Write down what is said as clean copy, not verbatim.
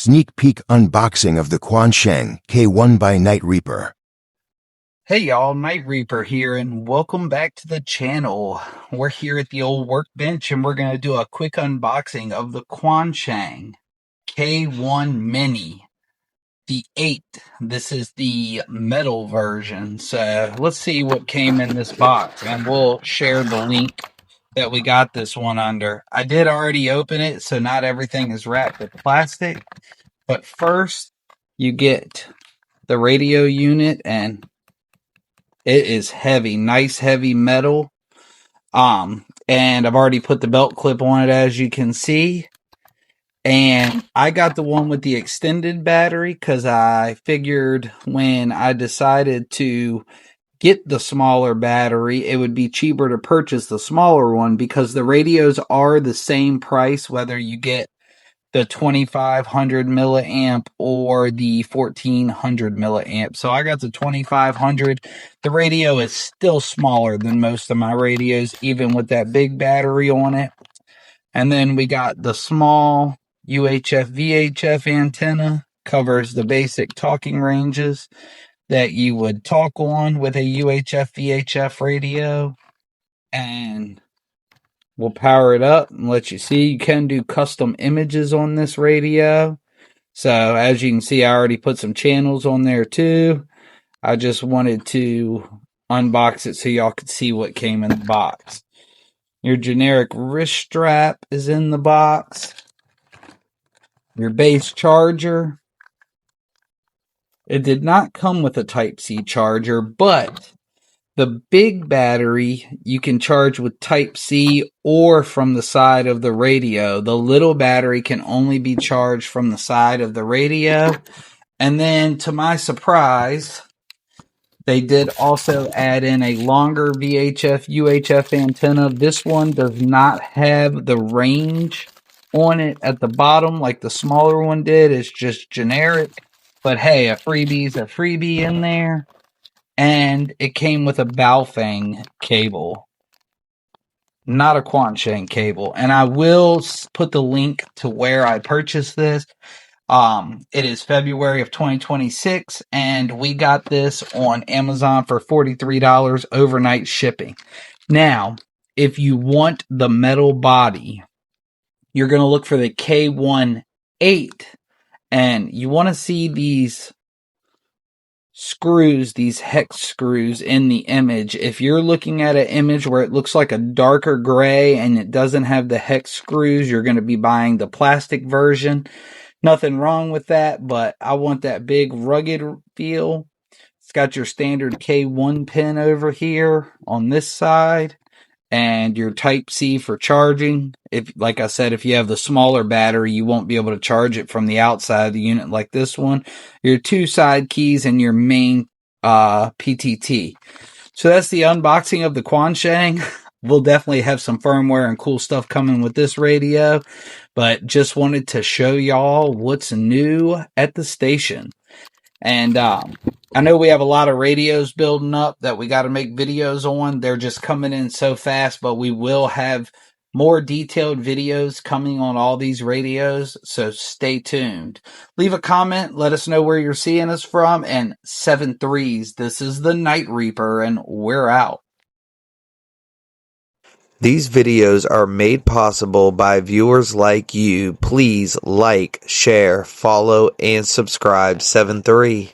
Sneak peek unboxing of the Quansheng K1 by Night Reaper. Hey y'all, Night Reaper here, and welcome back to the channel. We're here at the old workbench, and we're going to do a quick unboxing of the Quansheng K1 Mini, the 8. This is the metal version, so let's see what came in this box, and we'll share the link that we got this one under. I did already open it, so not everything is wrapped with plastic, but first you get the radio unit, and it is heavy, nice heavy metal. And I've already put the belt clip on it, as you can see. And I got the one with the extended battery because I figured when I decided to get the smaller battery, it would be cheaper to purchase the smaller one because the radios are the same price whether you get the 2500 milliamp or the 1400 milliamp. So I got the 2500. The radio is still smaller than most of my radios, even with that big battery on it. And then we got the small UHF VHF antenna, covers the basic talking ranges that you would talk on with a UHF VHF radio. And we'll power it up and let you see. You can do custom images on this radio. So as you can see, I already put some channels on there too. I just wanted to unbox it so y'all could see what came in the box. Your generic wrist strap is in the box. Your base charger. It did not come with a Type-C charger, but the big battery you can charge with Type-C or from the side of the radio. The little battery can only be charged from the side of the radio. And then, to my surprise, they did also add in a longer VHF UHF antenna. This one does not have the range on it at the bottom like the smaller one did. It's just generic. But hey, a freebie's a freebie in there. And it came with a Baofeng cable, not a Quansheng cable. And I will put the link to where I purchased this. It is February of 2026, and we got this on Amazon for $43 overnight shipping. Now, if you want the metal body, you're going to look for the K1 8, and you want to see these screws, these hex screws in the image. If you're looking at an image where it looks like a darker gray and it doesn't have the hex screws, you're going to be buying the plastic version. Nothing wrong with that, but I want that big rugged feel. It's got your standard K1 pin over here on this side and your Type-C for charging. If, like I said, if you have the smaller battery, you won't be able to charge it from the outside of the unit like this one. Your two side keys and your main PTT. So that's the unboxing of the Quansheng. We'll definitely have some firmware and cool stuff coming with this radio, but just wanted to show y'all what's new at the station. And I know we have a lot of radios building up that we got to make videos on. They're just coming in so fast, but we will have more detailed videos coming on all these radios, so stay tuned. Leave a comment, let us know where you're seeing us from, and 7-3s, this is the Night Reaper, and we're out. These videos are made possible by viewers like you. Please like, share, follow, and subscribe 7-3.